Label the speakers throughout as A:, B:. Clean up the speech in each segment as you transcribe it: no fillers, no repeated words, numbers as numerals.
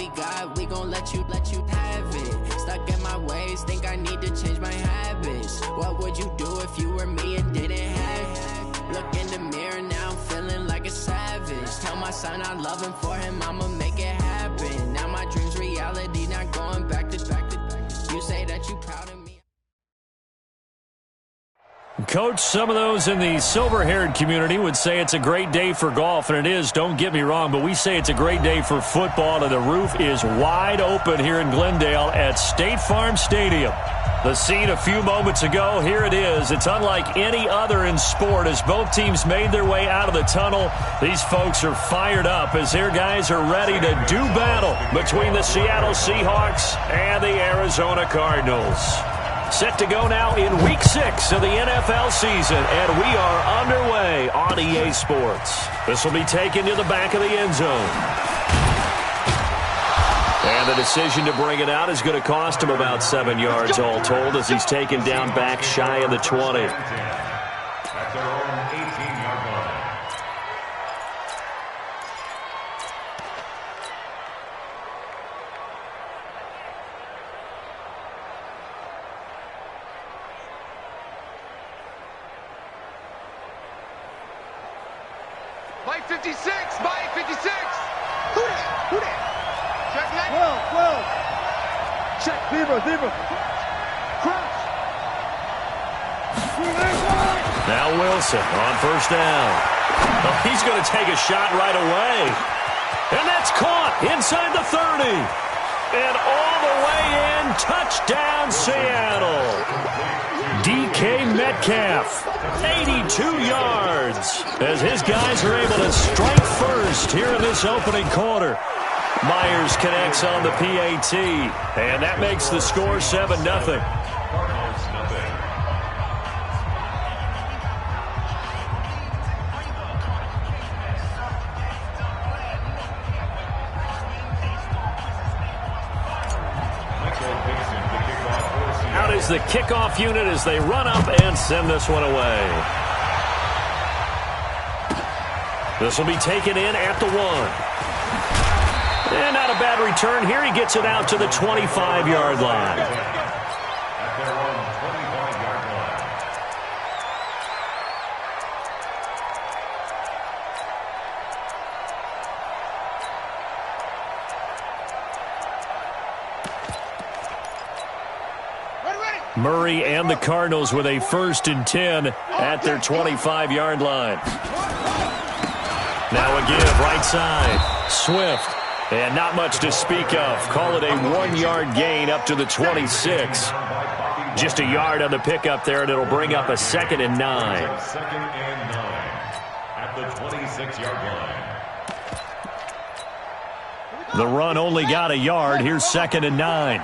A: we got, we gon' let you have it. Stuck in my ways, think I need to change my habits. What would you do if you were me and didn't have it? Look in the mirror, now I'm feeling like a savage. Tell my son I love him, for him I'ma make it happen. Now my dream's reality, not going back to. You say that you proud of me.
B: Coach, some of those in the silver-haired community would say it's a great day for golf, and it is, don't get me wrong, but we say it's a great day for football, and the roof is wide open here in Glendale at State Farm Stadium. The scene a few moments ago, here it is. It's unlike any other in sport as both teams made their way out of the tunnel. These folks are fired up as their guys are ready to do battle between the Seattle Seahawks and the Arizona Cardinals. Set to go now in Week 6 of the NFL season, and we are underway on EA Sports. This will be taken to the back of the end zone. And the decision to bring it out is going to cost him about 7 yards all told as he's taken down back shy of the 20.
C: At their own 18-yard line.
D: Mike 56, Mike 56. Who that? Who that? Check that.
E: Well. Check, zebra. Crouch.
B: Now Wilson on first down. Oh, he's going to take a shot right away. And that's caught inside the 30. And all the way in, touchdown Seattle. DK Metcalf, 82 yards, as his guys are able to strike first here in this opening quarter. Myers connects on the PAT, and that makes the score 7-0. Out is the kickoff unit as they run up and send this one away. This will be taken in at the 1. And not a bad return here. He gets it out to the 25-yard line.
C: At their own 25-yard line.
B: Murray and the Cardinals with a 1st and 10 at their 25-yard line. Now a give right side. Swift. And not much to speak of. Call it a 1-yard gain up to the 26. Just a yard on the pickup there, and it'll bring up a 2nd and 9.
C: 2nd and 9 at the 26-yard line.
B: The run only got a yard. Here's 2nd and 9.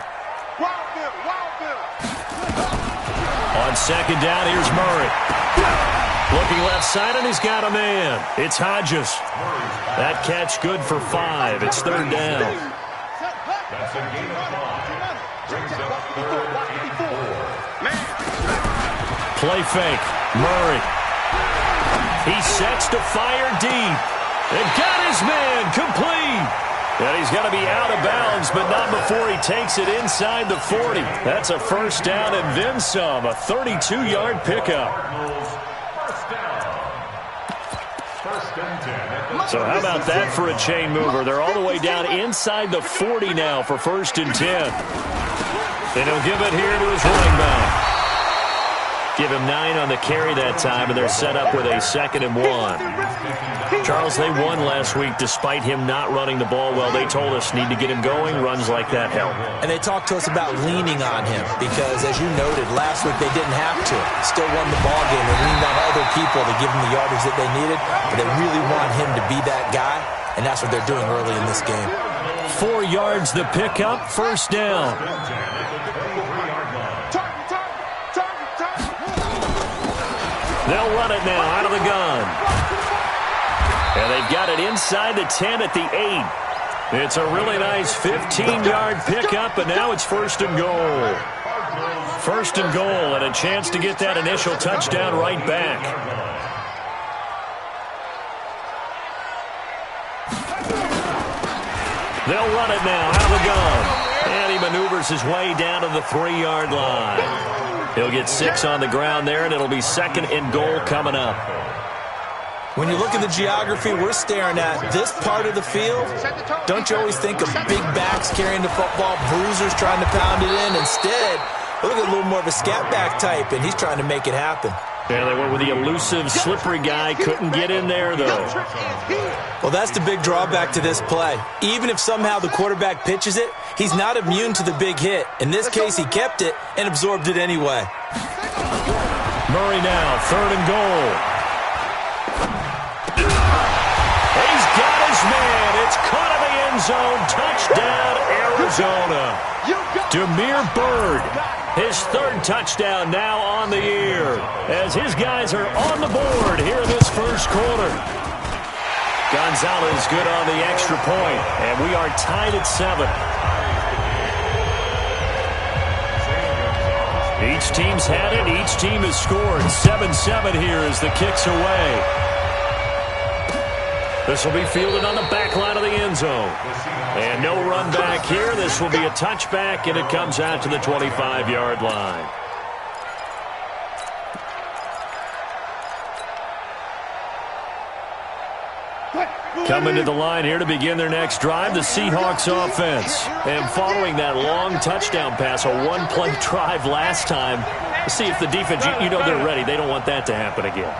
B: On 2nd down, here's Murray. Looking left side, and he's got a man. It's Hodges. That catch good for 5. It's 3rd down.
C: That's a gain of 5. Brings up 3rd and 4.
B: Play fake. Murray. He sets to fire deep. And got his man complete. And he's going to be out of bounds, but not before he takes it inside the 40. That's a 1st down and then some. A 32-yard pickup. So how about that for a chain mover? They're all the way down inside the 40 now for 1st and 10. And he'll give it here to his running back. Give him 9 on the carry that time, and they're set up with a 2nd and 1. Charles, they won last week despite him not running the ball well. They told us need to get him going. Runs like that help.
F: And they talked to us about leaning on him because, as you noted, last week they didn't have to. Still won the ball game. They leaned on other people to give them the yardage that they needed. But they really want him to be that guy, and that's what they're doing early in this game.
B: 4 yards the pickup, 1st down. They'll run it now out of the gun. And they've got it inside the 10 at the 8. It's a really nice 15-yard pickup, and now it's 1st and goal. 1st and goal, and a chance to get that initial touchdown right back. They'll run it now out of the gun. And he maneuvers his way down to the 3-yard line. He'll get 6 on the ground there, and it'll be 2nd and goal coming up.
F: When you look at the geography we're staring at, this part of the field, don't you always think of big backs carrying the football, bruisers trying to pound it in? Instead, look at a little more of a scat back type, and he's trying to make it happen.
B: Yeah, they went with the elusive, slippery guy. Couldn't get in there, though.
F: Well, that's the big drawback to this play. Even if somehow the quarterback pitches it, he's not immune to the big hit. In this case, he kept it and absorbed it anyway.
B: Murray now, 3rd and goal. He's got his man. It's caught in the end zone. Touchdown, Arizona. Demir Bird, his 3rd touchdown now on the year, as his guys are on the board here in this first quarter. Gonzalez good on the extra point, and we are tied at 7. Each team's had it. Each team has scored. 7-7 here as the kick's away. This will be fielded on the back line of the end zone. And no run back here. This will be a touchback, and it comes out to the 25-yard line. Coming to the line here to begin their next drive, the Seahawks offense. And following that long touchdown pass, a one-play drive last time, let's see if the defense, you know they're ready. They don't want that to happen again.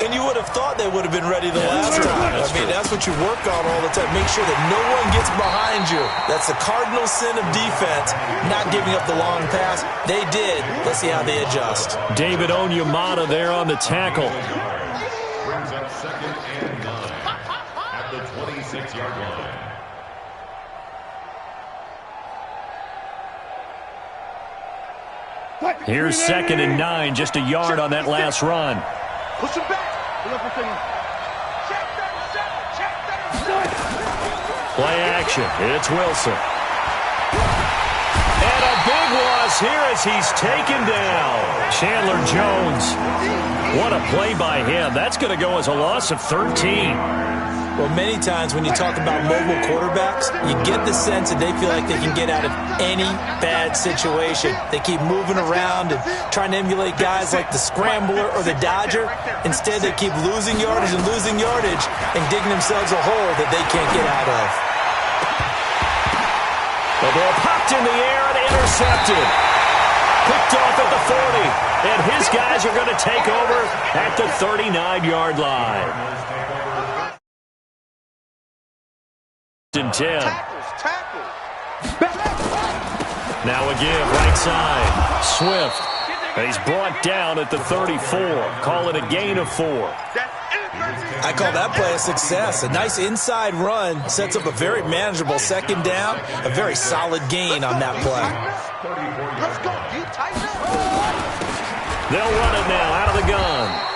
F: And you would have thought they would have been ready the last time. That's what you work on all the time. Make sure that no one gets behind you. That's the cardinal sin of defense, not giving up the long pass. They did. Let's see how they adjust.
B: David Onyemata there on the tackle.
C: Brings up 2nd and 9 at the 26-yard line.
B: Here's 2nd and 9, just a yard on that last run.
E: Push him back.
B: Play action. It's Wilson. And a big loss here as he's taken down. Chandler Jones. What a play by him. That's going to go as a loss of 13.
F: Well, many times when you talk about mobile quarterbacks, you get the sense that they feel like they can get out of any bad situation. They keep moving around and trying to emulate guys like the Scrambler or the Dodger. Instead, they keep losing yardage and digging themselves a hole that they can't get out of.
B: The ball popped in the air and intercepted. Picked off at the 40. And his guys are going to take over at the 39-yard line. 10. Now a give, right side. Swift. And he's brought down at the 34. Call it a gain of 4.
F: I call that play a success. A nice inside run sets up a very manageable 2nd down. A very solid gain on that play.
B: They'll run it now out of the gun.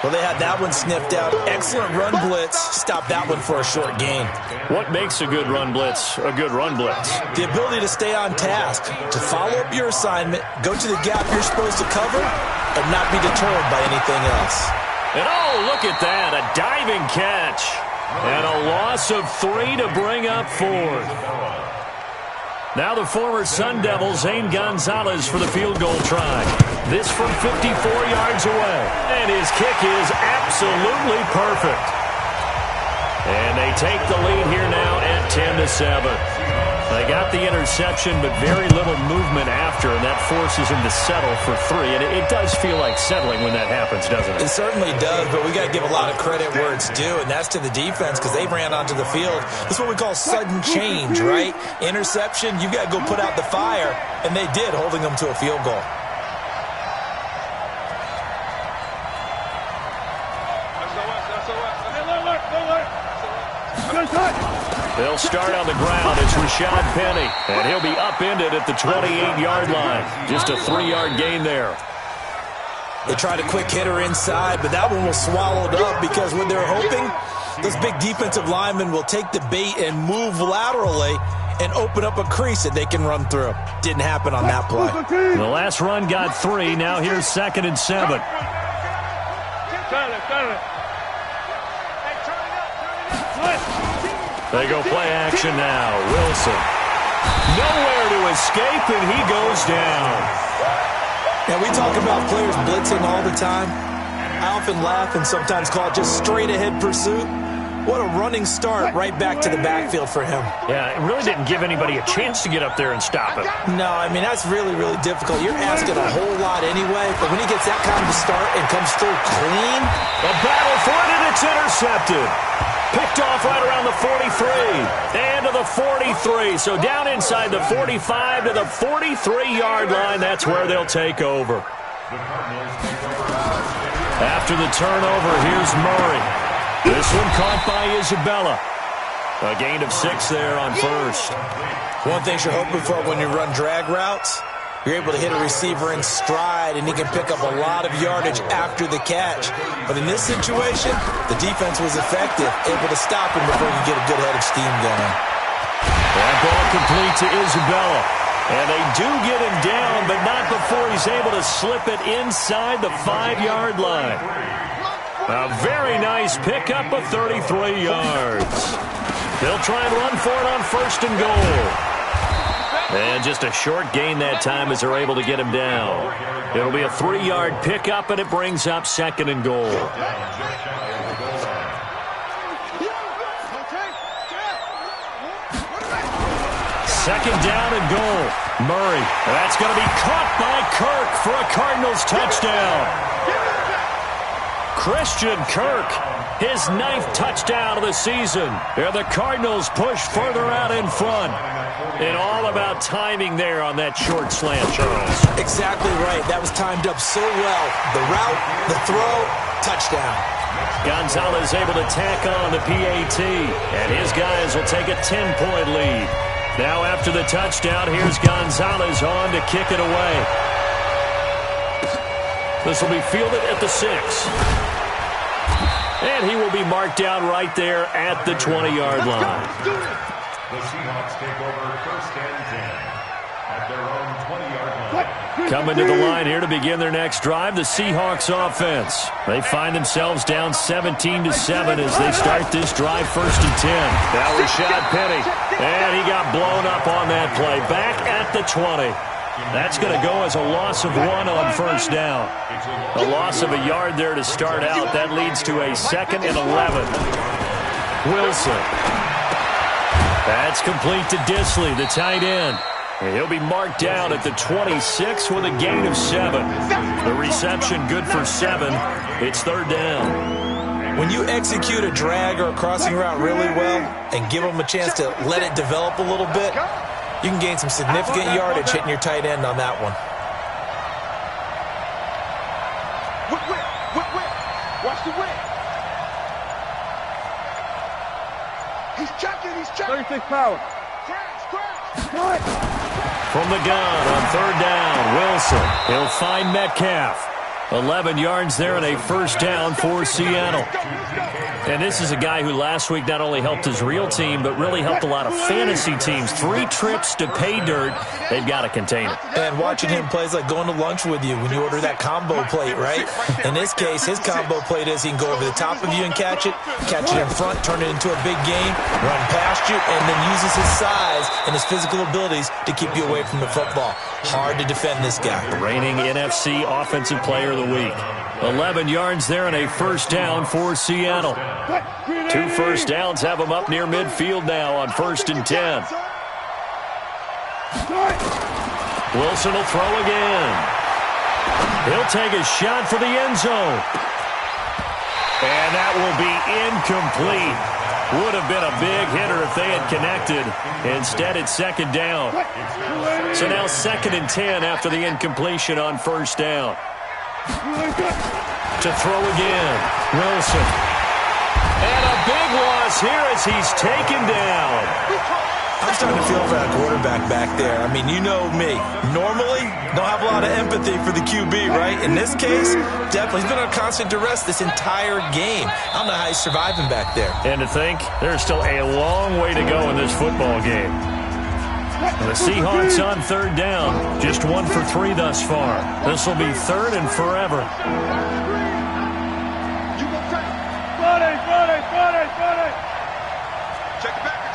F: Well, they had that one sniffed out. Excellent run blitz. Stop that one for a short gain.
B: What makes a good run blitz a good run blitz?
F: The ability to stay on task, to follow up your assignment, go to the gap you're supposed to cover, and not be deterred by anything else.
B: And oh, look at that, a diving catch. And a loss of 3 to bring up 4th. Now the former Sun Devil, Zane Gonzalez, for the field goal try. This from 54 yards away. And his kick is absolutely perfect. And they take the lead here now at 10-7. They got the interception, but very little movement after, and that forces him to settle for 3. And it does feel like settling when that happens, doesn't it?
F: It certainly does, but we got to give a lot of credit where it's due, and that's to the defense because they ran onto the field. This is what we call sudden change, right? Interception, you got to go put out the fire, and they did, holding them to a field goal.
B: They'll start on the ground. It's Rashad Penny, and he'll be upended at the 28-yard line. Just a 3-yard gain there.
F: They tried a quick hitter inside, but that one was swallowed up because what they're hoping, those big defensive linemen will take the bait and move laterally and open up a crease that they can run through. Didn't happen on that play.
B: The last run got 3. Now here's 2nd and 7. They go play action now. Wilson. Nowhere to escape, and he goes down.
F: Now, we talk about players blitzing all the time. I often laugh and sometimes call it just straight-ahead pursuit. What a running start right back to the backfield for him.
B: Yeah, it really didn't give anybody a chance to get up there and stop him.
F: No, I mean, that's really, really difficult. You're asking a whole lot anyway, but when he gets that kind of a start and comes through clean.
B: A battle for it, and it's intercepted. Picked off right around the 43 and to the 43. So down inside the 45 to the 43-yard line. That's where they'll take over. After the turnover, here's Murray. This one caught by Isabella. A gain of 6 there on first.
F: One thing you're hoping for when you run drag routes, you're able to hit a receiver in stride, and he can pick up a lot of yardage after the catch. But in this situation, the defense was effective, able to stop him before he could get a good head of steam going.
B: That ball complete to Isabella. And they do get him down, but not before he's able to slip it inside the 5-yard line. A very nice pickup of 33 yards. They'll try and run for it on first and goal. And just a short gain that time as they're able to get him down. It'll be a 3-yard pickup, and it brings up second and goal. Second down and goal. Murray. That's going to be caught by Kirk for a Cardinals touchdown. Christian Kirk, his 9th touchdown of the season. And the Cardinals push further out in front. And all about timing there on that short slant, Charles.
F: Exactly right. That was timed up so well. The route, the throw, touchdown.
B: Gonzalez able to tack on the PAT. And his guys will take a 10-point lead. Now after the touchdown, here's Gonzalez on to kick it away. This will be fielded at the 6. And he will be marked down right there at the 20-yard line.
C: The Seahawks take over first and 10 at their own 20-yard line.
B: Coming to the line here to begin their next drive, the Seahawks offense. They find themselves down 17-7 as they start this drive first and 10. Now Rashad Penny. And he got blown up on that play. Back at the 20. That's going to go as a loss of 1 on first down. A loss of a yard there to start out. That leads to a 2nd and 11. Wilson. That's complete to Disley, the tight end. And he'll be marked down at the 26 with a gain of 7. The reception good for 7. It's third down.
F: When you execute a drag or a crossing route really well and give them a chance to let it develop a little bit, you can gain some significant yardage hitting your tight end on that one.
E: Watch the whip. He's checking. 36 power. Crash.
B: From the gun on third down, Wilson. He'll find Metcalf. 11 yards there and a first down for Seattle. And this is a guy who last week not only helped his real team, but really helped a lot of fantasy teams. 3 trips to pay dirt. They've got to contain it.
F: And watching him play is like going to lunch with you when you order that combo plate, right? In this case, his combo plate is he can go over the top of you and catch it in front, turn it into a big game, run past you, and then uses his size and his physical abilities to keep you away from the football. Hard to defend this guy.
B: Reigning NFC Offensive Player of the Week. 11 yards there and a first down for Seattle. 2 first downs have them up near midfield now on first and 10. Wilson will throw again. He'll take a shot for the end zone. And that will be incomplete. Would have been a big hitter if they had connected. Instead, it's second down. So now second and 10 after the incompletion on first down. To throw again, Wilson. And a big loss here as he's taken down.
F: I'm starting to feel for that quarterback back there. I mean, you know me. Normally, don't have a lot of empathy for the QB, right? In this case, definitely. He's been on constant duress this entire game. I don't know how he's surviving back there.
B: And to think, there's still a long way to go in this football game. The Seahawks on third down. Just 1 for 3 thus far. This will be third and forever.
E: Check it back.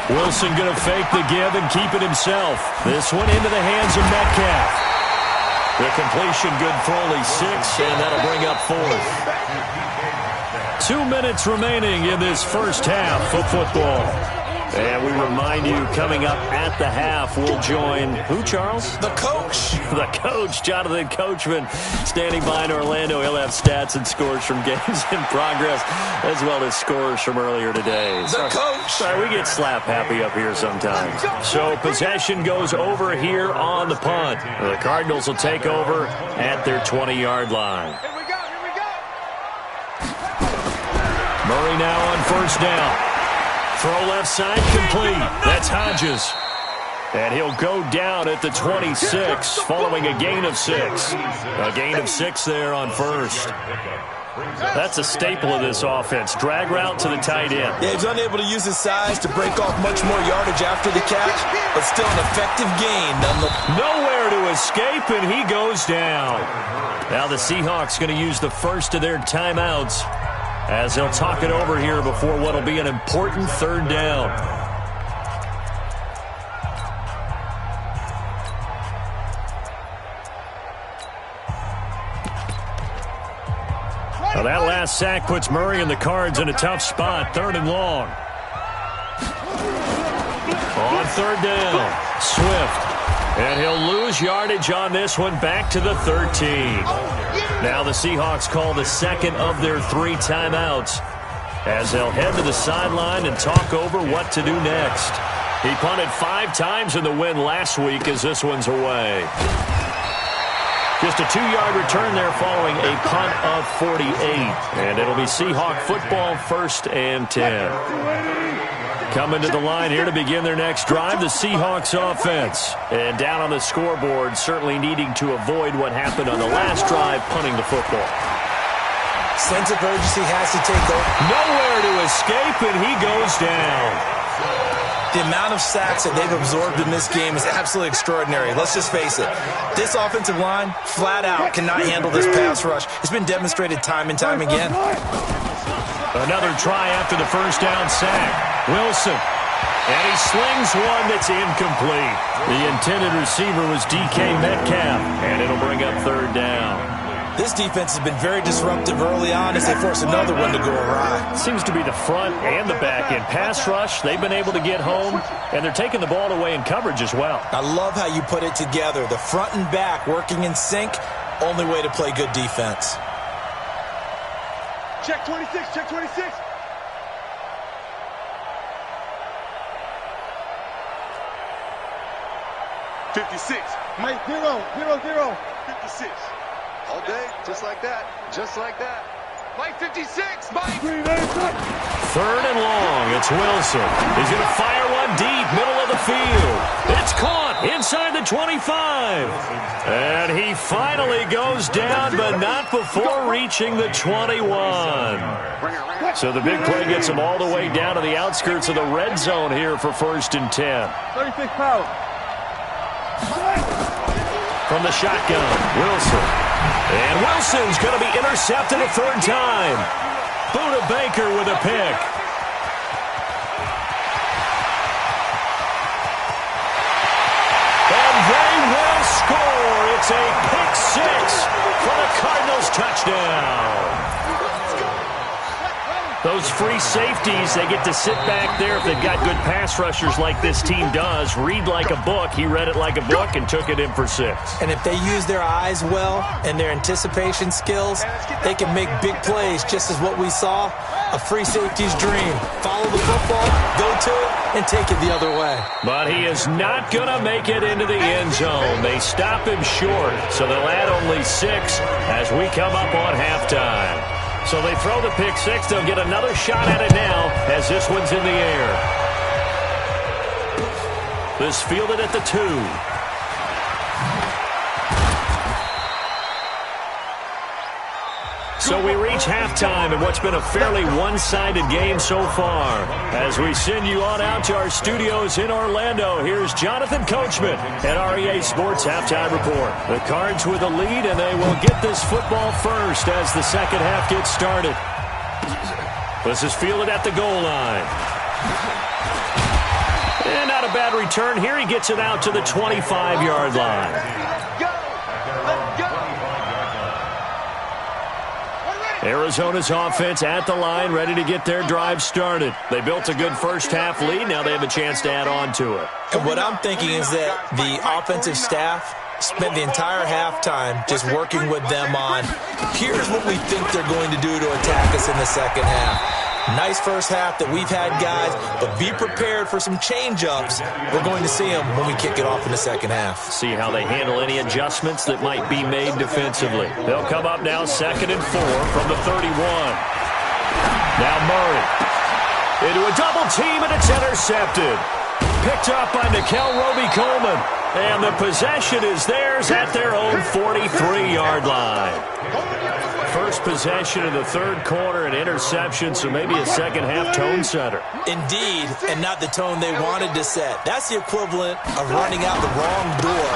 B: Wilson going to fake the give and keep it himself. This one into the hands of Metcalf. The completion good for only 6, and that'll bring up 4th. 2 minutes remaining in this first half of football. And we remind you, coming up at the half, we'll join who, Charles?
F: The coach.
B: The coach, Jonathan Coachman, standing by in Orlando. He'll have stats and scores from games in progress, as well as scores from earlier today.
F: The coach.
B: Sorry, we get slap happy up here sometimes. So possession goes over here on the punt. The Cardinals will take over at their 20-yard line.
D: Here we go, here we go.
B: Murray now on first down. Throw left side complete. That's Hodges. And he'll go down at the 26 following a gain of 6. A gain of 6 there on first. That's a staple of this offense. Drag route to the tight end.
F: Yeah, he's unable to use his size to break off much more yardage after the catch, but still an effective gain.
B: Nowhere to escape, and he goes down. Now the Seahawks going to use the first of their timeouts as they'll talk it over here before what will be an important third down. Now that last sack puts Murray and the Cards in a tough spot, 3rd and long. On 3rd down, Swift. And he'll lose yardage on this one, back to the 13. Now the Seahawks call the second of their 3 timeouts as they'll head to the sideline and talk over what to do next. He punted 5 times in the win last week as this one's away. Just a 2-yard return there following a punt of 48. And it'll be Seahawk football, 1st and 10. Coming to the line here to begin their next drive, the Seahawks offense. And down on the scoreboard, certainly needing to avoid what happened on the last drive, punting the football.
F: Sense of urgency has to take over.
B: Nowhere to escape, and he goes down.
F: The amount of sacks that they've absorbed in this game is absolutely extraordinary. Let's just face it. This offensive line, flat out, cannot handle this pass rush. It's been demonstrated time and time again.
B: Another try after the first down sack. Wilson. And he slings one that's incomplete. The intended receiver was DK Metcalf, and it'll bring up 3rd down.
F: This defense has been very disruptive early on as they force another one to go awry.
B: Seems to be the front and the back end. Pass rush, they've been able to get home, and they're taking the ball away in coverage as well.
F: I love how you put it together. The front and back working in sync, only way to play good defense.
E: Check 26, check 26. Mike, 0, 0, 0. 56. All day, just like that. Just like that.
D: Mike 56, Mike.
B: 3rd and long. It's Wilson. He's going to fire one deep, middle of the field. It's caught inside the 25. And he finally goes down, but not before reaching the 21. So the big play gets him all the way down to the outskirts of the red zone here for 1st and 10.
E: 36 power.
B: From the shotgun, Wilson. And Wilson's going to be intercepted a 3rd time. Buda Baker with a pick. And they will score. It's a pick 6 for the Cardinals touchdown. Those free safeties, they get to sit back there if they've got good pass rushers like this team does. Read like a book. He read it like a book and took it in for 6.
F: And if they use their eyes well and their anticipation skills, they can make big plays, just as what we saw, a free safety's dream. Follow the football, go to it, and take it the other way.
B: But he is not going to make it into the end zone. They stop him short, so they'll add only 6 as we come up on halftime. So they throw the pick 6. They'll get another shot at it now as this one's in the air. This fielded at the 2. So we reach halftime in what's been a fairly one-sided game so far. As we send you on out to our studios in Orlando, here's Jonathan Coachman at REA Sports Halftime Report. The Cards with a lead, and they will get this football first as the second half gets started. This is fielded at the goal line. And not a bad return here. He gets it out to the 25-yard line. Arizona's offense at the line, ready to get their drive started. They built a good first-half lead. Now they have a chance to add on to it.
F: And what I'm thinking is that the offensive staff spent the entire halftime just working with them on, here's what we think they're going to do to attack us in the second half. Nice first half that we've had, guys, but be prepared for some change-ups. We're going to see them when we kick it off in the second half.
B: See how they handle any adjustments that might be made defensively. They'll come up now 2nd and 4 from the 31. Now Murray into a double team, and it's intercepted. Picked up by Nickel Roby-Coleman. And the possession is theirs at their own 43-yard line. First possession of the third quarter, an interception, so maybe a second-half tone setter.
F: Indeed, and not the tone they wanted to set. That's the equivalent of running out the wrong door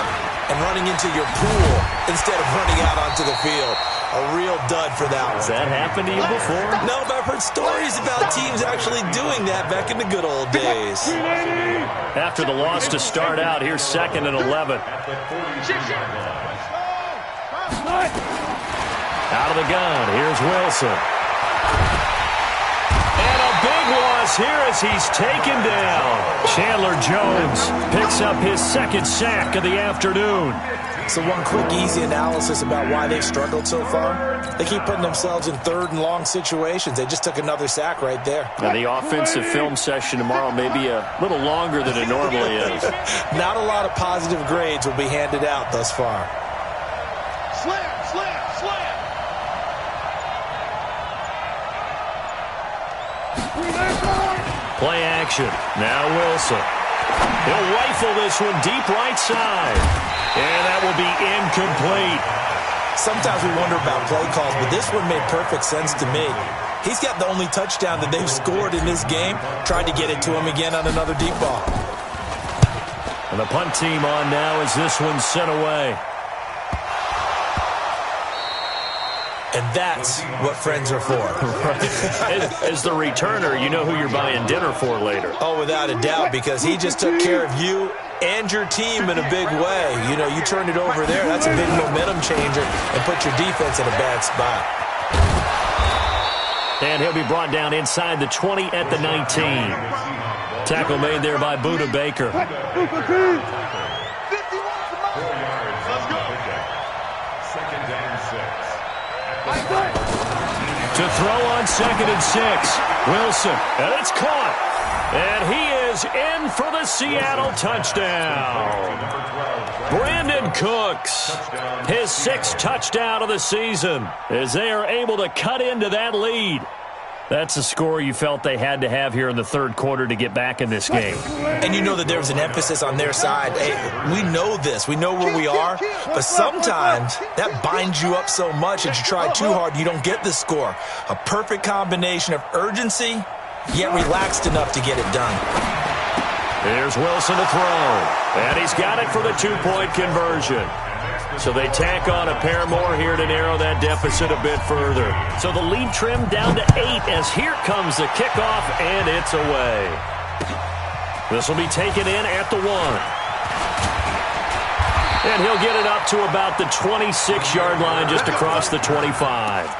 F: and running into your pool instead of running out onto the field. A real dud for that one.
B: Has that happened to you before?
F: No, but I've heard stories about teams actually doing that back in the good old days.
B: After the loss to start out, here's 2nd and 11. Out of the gun, here's Wilson. And a big loss here as he's taken down. Chandler Jones picks up his second sack of the afternoon.
F: So one quick, easy analysis about why they've struggled so far. They keep putting themselves in third and long situations. They just took another sack right there.
B: And the offensive film session tomorrow may be a little longer than it normally is.
F: Not a lot of positive grades will be handed out thus far.
D: Slam, slam, slam.
B: Play action. Now Wilson. He'll rifle this one deep right side. And that will be incomplete.
F: Sometimes we wonder about play calls, but this one made perfect sense to me. He's got the only touchdown that they've scored in this game. Tried to get it to him again on another deep ball.
B: And the punt team on now as this one's sent away.
F: And that's what friends are for.
B: As the returner, you know who you're buying dinner for later.
F: Oh, without a doubt, because he just took care of you and your team in a big way. You know, you turned it over there. That's a big momentum changer and put your defense in a bad spot.
B: And he'll be brought down inside the 20 at the 19. Tackle made there by Buda Baker. To throw on 2nd and 6. Wilson, and it's caught. And he is in for the Seattle touchdown. Brandon Cooks, his 6th touchdown of the season, as they are able to cut into that lead. That's a score you felt they had to have here in the third quarter to get back in this game.
F: And you know that there was an emphasis on their side. Hey, we know this. We know where we are. But sometimes that binds you up so much that you try too hard, you don't get the score. A perfect combination of urgency, yet relaxed enough to get it done.
B: Here's Wilson to throw. And he's got it for the 2-point conversion. So they tack on a pair more here to narrow that deficit a bit further. So the lead trimmed down to 8 as here comes the kickoff, and it's away. This will be taken in at the 1. And he'll get it up to about the 26-yard line just across the 25.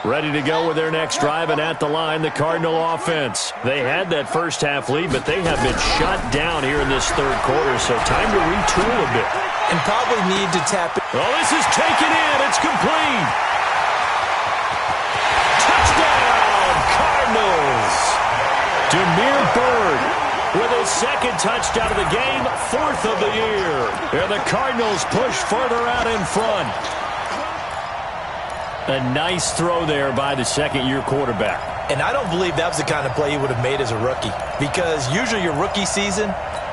B: Ready to go with their next drive, and at the line, the Cardinal offense. They had that first half lead, but they have been shut down here in this third quarter, so time to retool a bit.
F: And probably need to tap it.
B: Oh, this is taken in. It's complete. Touchdown, Cardinals. Demir Bird with his 2nd touchdown of the game, 4th of the year. And the Cardinals push further out in front. A nice throw there by the second-year quarterback.
F: And I don't believe that was the kind of play he would have made as a rookie, because usually your rookie season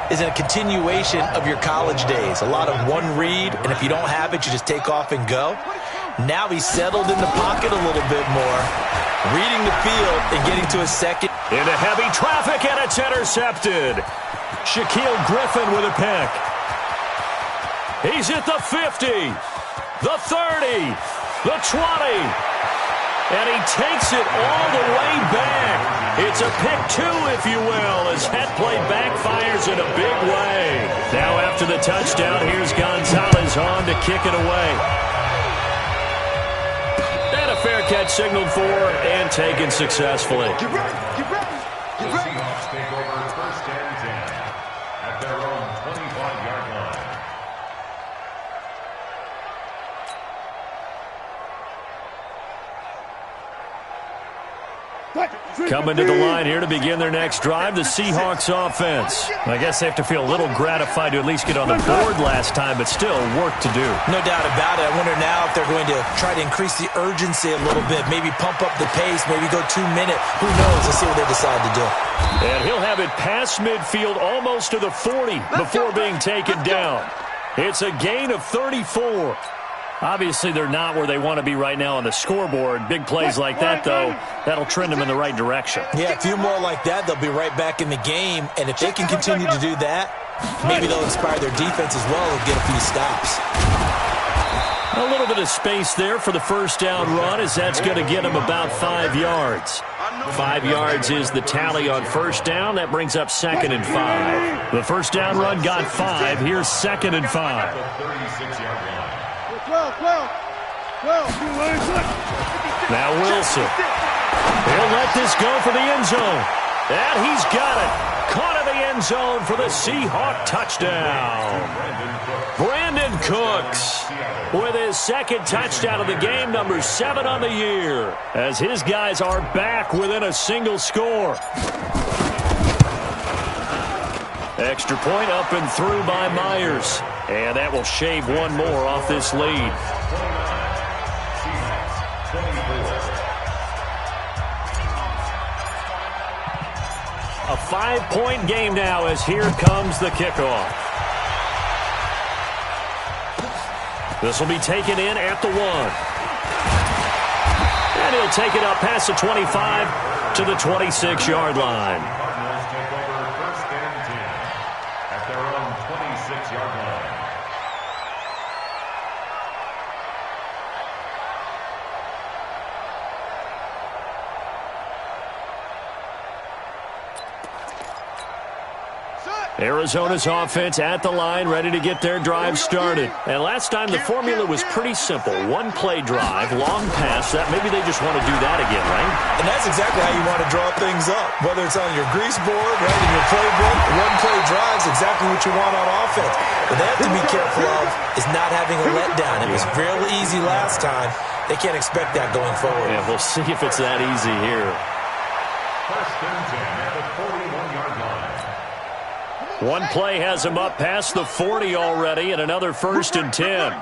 F: is a continuation of your college days. A lot of one read, and if you don't have it, you just take off and go. Now he's settled in the pocket a little bit more, reading the field and getting to his second.
B: Into heavy traffic, and it's intercepted. Shaquille Griffin with a pick. He's at the 50, the 30, the 20, And he takes it all the way back. It's a pick two, if you will, as that play backfires in a big way. Now after the touchdown, here's Gonzalez on to kick it away. And a fair catch signaled for and taken successfully.
C: The Seahawks take over first and 10 at their own 25-yard line.
B: Coming to the line here to begin their next drive, the Seahawks offense. I guess they have to feel a little gratified to at least get on the board last time, but still work to do.
F: No doubt about it. I wonder now if they're going to try to increase the urgency a little bit, maybe pump up the pace, maybe go 2 minute. Who knows? Let's see what they decide to do.
B: And he'll have it past midfield almost to the 40 before being taken down. It's a gain of 34. Obviously, they're not where they want to be right now on the scoreboard. Big plays like that, though, that'll trend them in the right direction.
F: Yeah, a few more like that, they'll be right back in the game. And if they can continue to do that, maybe they'll inspire their defense as well and get a few stops.
B: A little bit of space there for the first down run, as that's going to get them about 5 yards. 5 yards is the tally on first down. That brings up 2nd and 5. The first down run got 5. Here's 2nd and 5. Now Wilson. He'll let this go for the end zone. And he's got it. Caught in the end zone for the Seahawk touchdown. Brandon Cooks with his 2nd touchdown of the game, number 7 on the year, as his guys are back within a single score. Extra point up and through by Myers. And that will shave one more off this lead. A 5-point game now as here comes the kickoff. This will be taken in at the 1. And he'll take it up past the 25 to the 26-yard line.
C: Take over first and 10 at their own 26-yard line.
B: Arizona's offense at the line, ready to get their drive started. And last time the formula was pretty simple. 1-play drive, long pass. That maybe they just want to do that again, right?
F: And that's exactly how you want to draw things up. Whether it's on your grease board, right, in your playbook, 1-play drives, exactly what you want on offense. What they have to be careful of is not having a letdown. It was fairly easy last time. They can't expect that going forward.
B: Yeah, we'll see if it's that easy here.
C: First and 10 at the 41-yard line.
B: One play has him up past the 40 already, and another 1st and 10.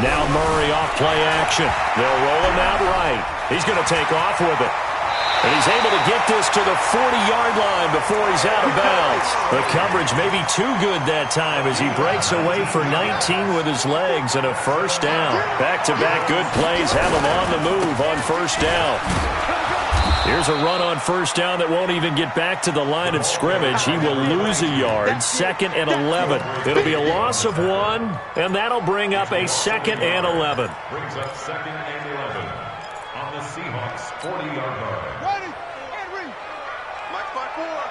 B: Now Murray off play action. They'll roll him out right. He's going to take off with it. And he's able to get this to the 40-yard line before he's out of bounds. The coverage may be too good that time as he breaks away for 19 with his legs and a first down. Back-to-back good plays have him on the move on first down. Here's a run on first down that won't even get back to the line of scrimmage. He will lose a yard, 2nd and 11. It'll be a loss of 1, and that'll bring up a 2nd and 11.
C: Brings up 2nd and 11 on the Seahawks 40-yard line.
D: Ready, and read. Mike 5-4.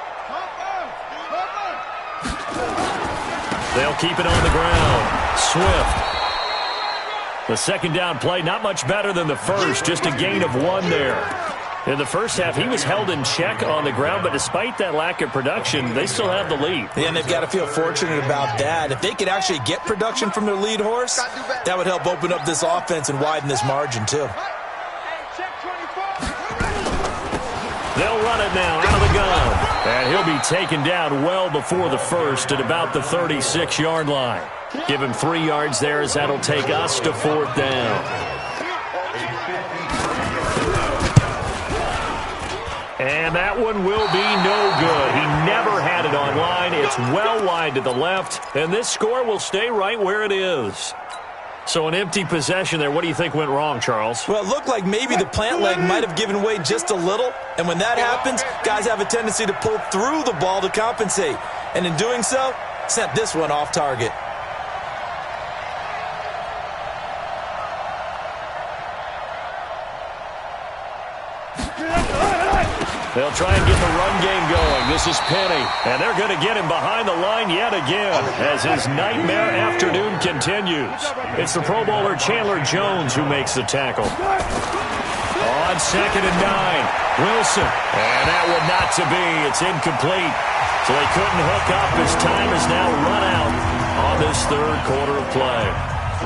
B: They'll keep it on the ground. Swift. The 2nd down play, not much better than the first, just a gain of 1 there. In the first half, he was held in check on the ground, but despite that lack of production, they still have the lead.
F: Yeah, and they've got to feel fortunate about that. If they could actually get production from their lead horse, that would help open up this offense and widen this margin, too.
B: They'll run it now out of the gun. And he'll be taken down well before the first at about the 36-yard line. Give him 3 yards there as that'll take us to 4th down. And that one will be no good. He never had it on line. It's well wide to the left, and this score will stay right where it is. So an empty possession there. What do you think went wrong, Charles?
F: Well, it looked like maybe the plant leg might have given way just a little, and when that happens, guys have a tendency to pull through the ball to compensate, and in doing so, sent this one off target.
B: They'll try and get the run game going. This is Penny, and they're going to get him behind the line yet again as his nightmare afternoon continues. It's the Pro Bowler Chandler Jones who makes the tackle. On 2nd and 9, Wilson, and that would not to be. It's incomplete. So they couldn't hook up as time is now run out on this third quarter of play.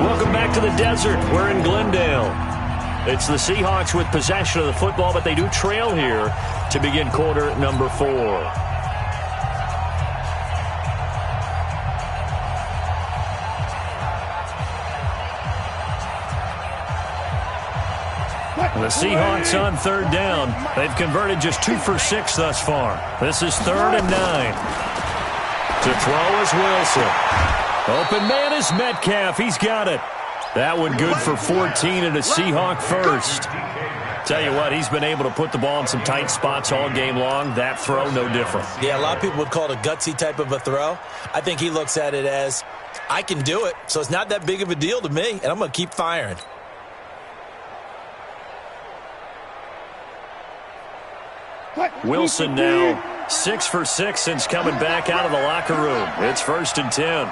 B: Welcome back to the desert. We're in Glendale. It's the Seahawks with possession of the football, but they do trail here to begin quarter number 4. The Seahawks on 3rd down. They've converted just 2 for 6 thus far. This is 3rd and 9. To throw is Wilson. Open man is Metcalf. He's got it. That one good for 14 and a Seahawk first. Tell you what, he's been able to put the ball in some tight spots all game long. That throw, no different. Yeah, a lot of people would call it a gutsy type of a throw. I think he looks at it as, I can do it, so it's not that big of a deal to me, and I'm going to keep firing. Wilson now 6 for 6 since coming back out of the locker room. It's 1st and 10.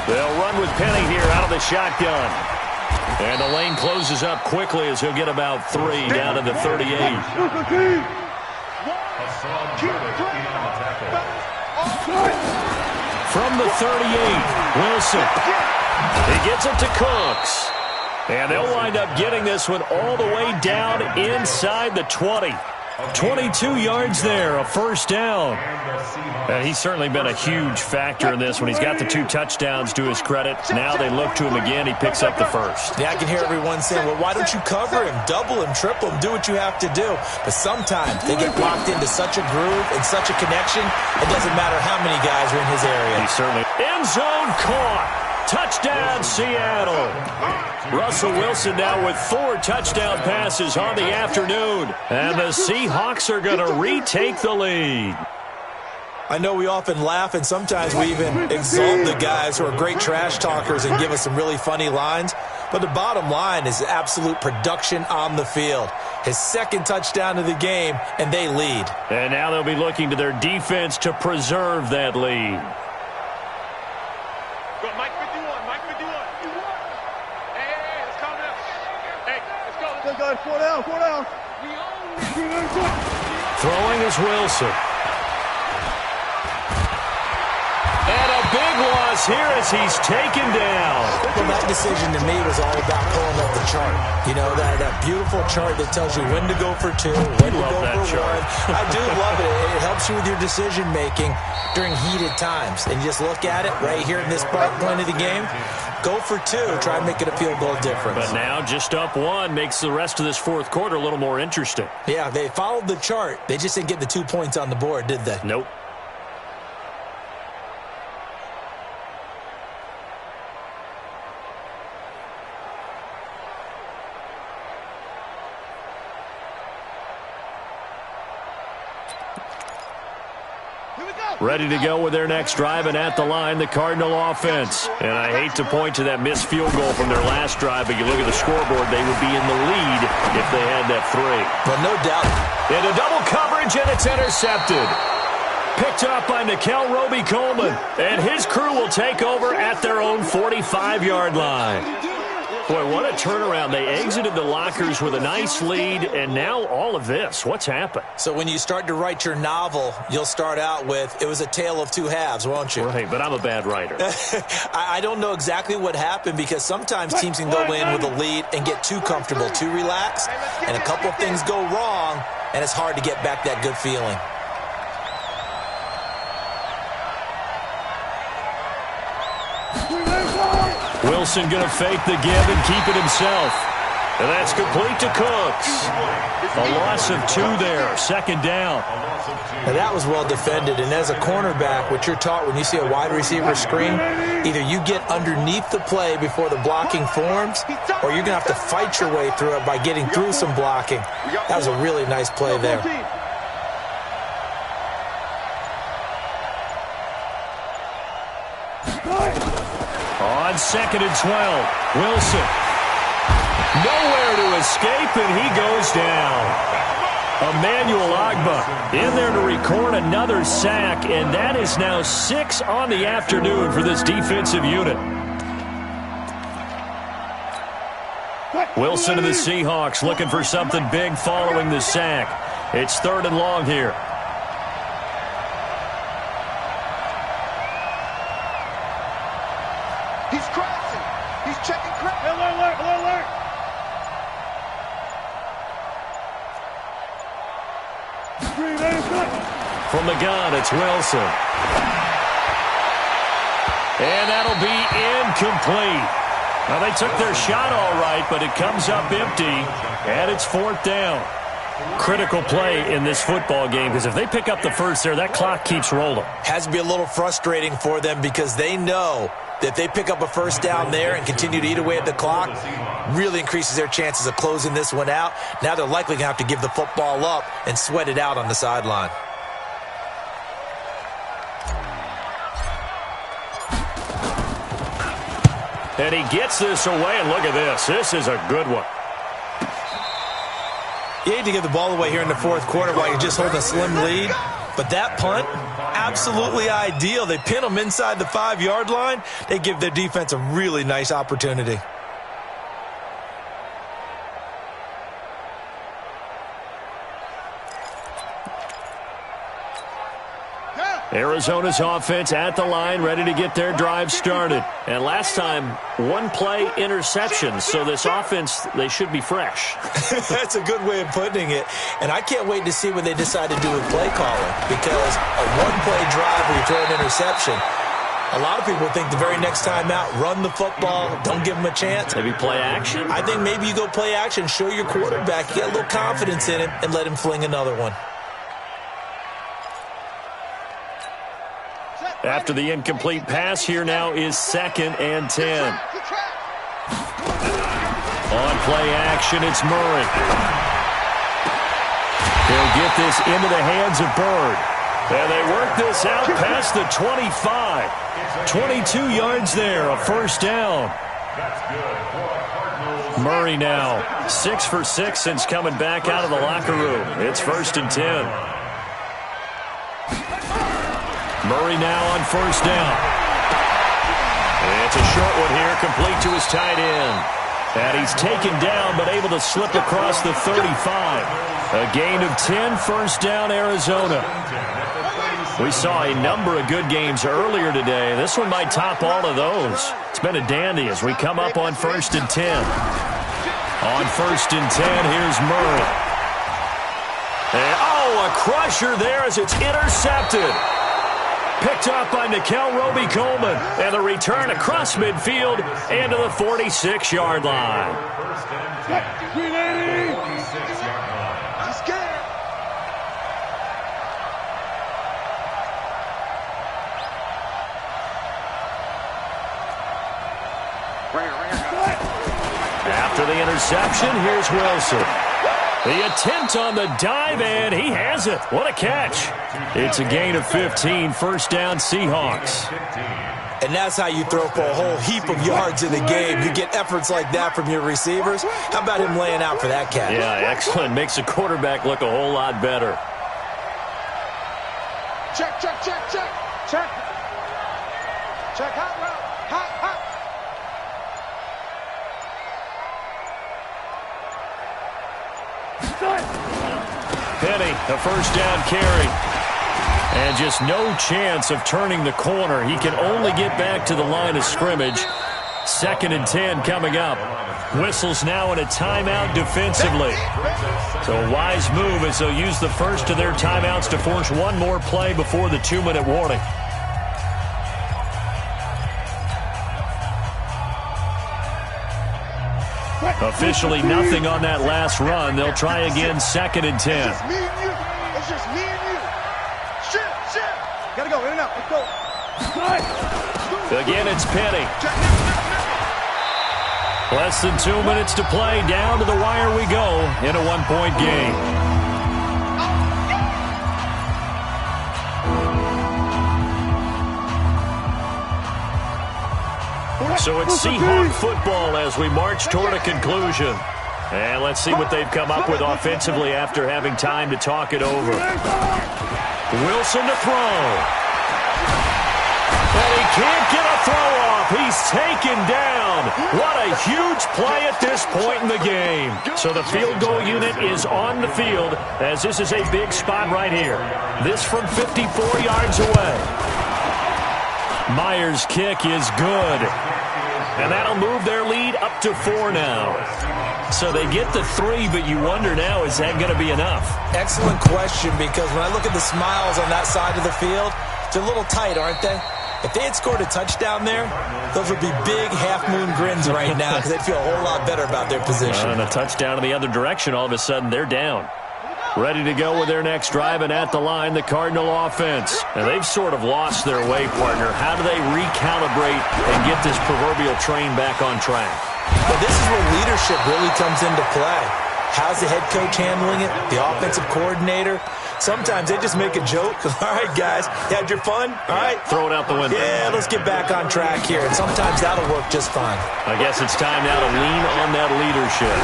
B: They'll run with Penny here out of the shotgun. And the lane closes up quickly as he'll get about 3 down to the 38. From the 38, Wilson. He gets it to Cooks. And they'll wind up getting this one all the way down inside the 20. 22 yards there, a 1st down. And he's certainly been a huge factor in this when he's got the 2 touchdowns to his credit. Now they look to him again. He picks up the 1st. Yeah, I can hear everyone saying, well, why don't you cover him, double him, triple him, do what you have to do. But sometimes they get locked into such a groove and such a connection, it doesn't matter how many guys are in his area. He certainly. End zone caught. Touchdown, Seattle. Russell Wilson now with 4 touchdown passes on the afternoon. And the Seahawks are going to retake the lead. I know we often laugh, and sometimes we even exalt the guys who are great trash talkers and give us some really funny lines. But the bottom line is absolute production on the field. His 2nd touchdown of the game, and they lead. And now they'll be looking to their defense to preserve that lead. Throwing is Wilson. And a big loss here as he's taken down. Well, that decision to me was all about pulling up the chart. You know, that beautiful chart that tells you when to go for 2, when to go for 1. I do love it. It helps you with your decision-making during heated times. And you just look at it right here in this point of the game. Go for 2, try and make it a field goal difference. But now just up 1 makes the rest of this 4th quarter a little more interesting. Yeah, they followed the chart. They just didn't get the 2 points on the board, did they? Nope. Ready to go with their next drive, and at the line, the Cardinal offense. And I hate to point to that missed field goal from their last drive, but you look at the scoreboard, they would be in the lead if they had that 3. But no doubt. Into double coverage, and it's intercepted. Picked up by Nickel Roby-Coleman, and his crew will take over at their own 45-yard line. Boy, what a turnaround. They exited the lockers with a nice lead, and now all of this. What's happened? So when you start to write your novel, you'll start out with, it was a tale of 2 halves, won't you? Right, but I'm a bad writer. I don't know exactly what happened, because sometimes teams can go in with a lead and get too comfortable, too relaxed, and a couple of things go wrong, and it's hard to get back that good feeling. Wilson going to fake the give and keep it himself. And that's complete to Cooks. A loss of 2 there, 2nd down. Now that was well defended, and as a cornerback, what you're taught when you see a wide receiver screen, either you get underneath the play before the blocking forms, or you're going to have to fight your way through it by getting through some blocking. That was a really nice play there. On 2nd and 12, Wilson. Nowhere to escape, and he goes down. Emmanuel Agba in there to record another sack, and that is now 6 on the afternoon for this defensive unit. Wilson and the Seahawks looking for something big following the sack. It's 3rd and long here.
D: He's crossing. He's checking crap. Alert.
B: From the gun, it's Wilson. And that'll be incomplete. Now, they took their shot all right, but it comes up empty, and it's 4th down. Critical play in this football game, because if they pick up the first there, that clock keeps rolling.
F: Has to be a little frustrating for them because they know that if they pick up a first down there and continue to eat away at the clock, really increases their chances of closing this one out. Now they're likely going to have to give the football up and sweat it out on the sideline.
B: And he gets this away, and look at this. This is a good one.
F: You hate to give the ball away here in the 4th quarter while you're just holding a slim lead, but that punt, absolutely ideal. They pin them inside the 5-yard line. They give their defense a really nice opportunity.
B: Arizona's offense at the line, ready to get their drive started. And last time, 1-play interception. So this offense, they should be fresh.
F: That's a good way of putting it. And I can't wait to see what they decide to do with play calling. Because a 1-play drive where you throw an interception, a lot of people think the very next time out, run the football, don't give them a chance.
B: Maybe play action?
F: I think maybe you go play action, show your quarterback, get a little confidence in him, and let him fling another one.
B: After the incomplete pass, here now is 2nd and 10. On play action, it's Murray. He'll get this into the hands of Bird. And they work this out past the 25. 22 yards there, a first down. Murray now 6 for 6 since coming back out of the locker room. It's 1st and 10. Murray now on first down. It's a short one here, complete to his tight end. And he's taken down, but able to slip across the 35. A gain of 10, first down, Arizona. We saw a number of good games earlier today. This one might top all of those. It's been a dandy as we come up on 1st and 10. On 1st and 10, here's Murray. And, a crusher there as it's intercepted. Picked up by Nikel Roby-Coleman. And the return across midfield and to the 46-yard line.
D: He's scared.
B: After the interception, here's Wilson. The attempt on the dive, and he has it. What a catch. It's a gain of 15, first down Seahawks.
F: And that's how you throw for a whole heap of yards in the game. You get efforts like that from your receivers. How about him laying out for that catch?
B: Yeah, excellent. Makes the quarterback look a whole lot better.
D: Check. Check, hot route. Hot.
B: Penny, a first down carry. And just no chance of turning the corner. He can only get back to the line of scrimmage. 2nd and 10 coming up. Whistles now in a timeout defensively. So a wise move as they'll use the first of their timeouts to force one more play before the 2-minute warning. Officially nothing on that last run. They'll try again, 2nd and 10.
D: It's just me and you. Shift. Gotta go, in and out. Let's go.
B: Again, it's Penny. Less than 2 minutes to play. Down to the wire we go in a 1-point game. So it's Seahawk football as we march toward a conclusion. And let's see what they've come up with offensively after having time to talk it over. Wilson to throw. And he can't get a throw off. He's taken down. What a huge play at this point in the game. So the field goal unit is on the field as this is a big spot right here. This from 54 yards away. Myers' kick is good. And that'll move their lead up to 4 now. So they get the 3, but you wonder now, is that going to be enough?
F: Excellent question, because when I look at the smiles on that side of the field, they're a little tight, aren't they? If they had scored a touchdown there, those would be big half-moon grins right now because they'd feel a whole lot better about their position.
B: And a touchdown in the other direction, all of a sudden they're down. Ready to go with their next drive, and at the line, the Cardinal offense. And they've sort of lost their way, partner. How do they recalibrate and get this proverbial train back on track?
F: Well, this is where leadership really comes into play. How's the head coach handling it? The offensive coordinator? Sometimes they just make a joke. All right, guys, you had your fun? All right.
B: Throw it out the window.
F: Yeah, let's get back on track here. And sometimes that'll work just fine.
B: I guess it's time now to lean on that leadership.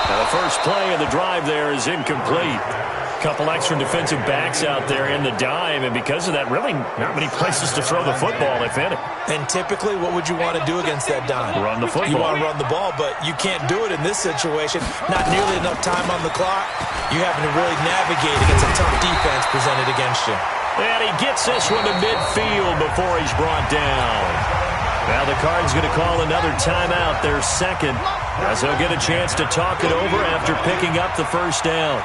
B: Now the first play of the drive there is incomplete. Couple extra defensive backs out there in the dime, and because of that, really not many places to throw the football, if any.
F: And typically, what would you want to do against that dime?
B: Run the football.
F: You want to run the ball, but you can't do it in this situation. Not nearly enough time on the clock. You having to really navigate against a tough defense presented against you.
B: And he gets this one to midfield before he's brought down. Now the Cards going to call another timeout, their second, as they'll get a chance to talk it over after picking up the first down.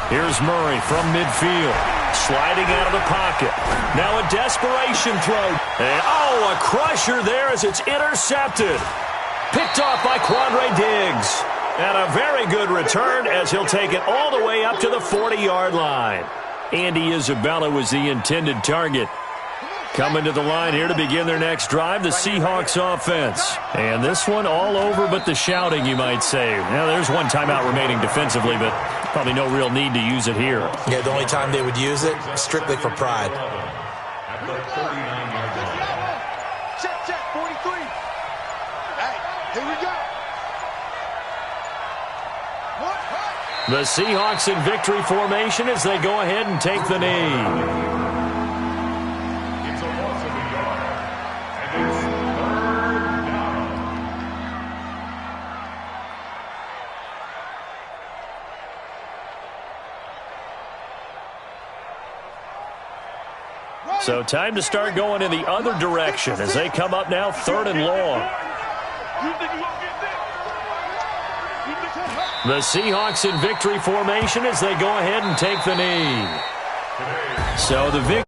B: Here's Murray from midfield, sliding out of the pocket. Now a desperation throw. And, a crusher there as it's intercepted. Picked off by Quandre Diggs. And a very good return as he'll take it all the way up to the 40-yard line. Andy Isabella was the intended target. Coming to the line here to begin their next drive, the Seahawks offense. And this one all over but the shouting, you might say. Now, there's one timeout remaining defensively, but probably no real need to use it here.
F: Yeah, the only time they would use it, strictly for pride.
E: Check, 43. Hey, here we go.
B: The Seahawks in victory formation as they go ahead and take the knee. So time to start going in the other direction as they come up now 3rd and long. The Seahawks in victory formation as they go ahead and take the knee. So the victory.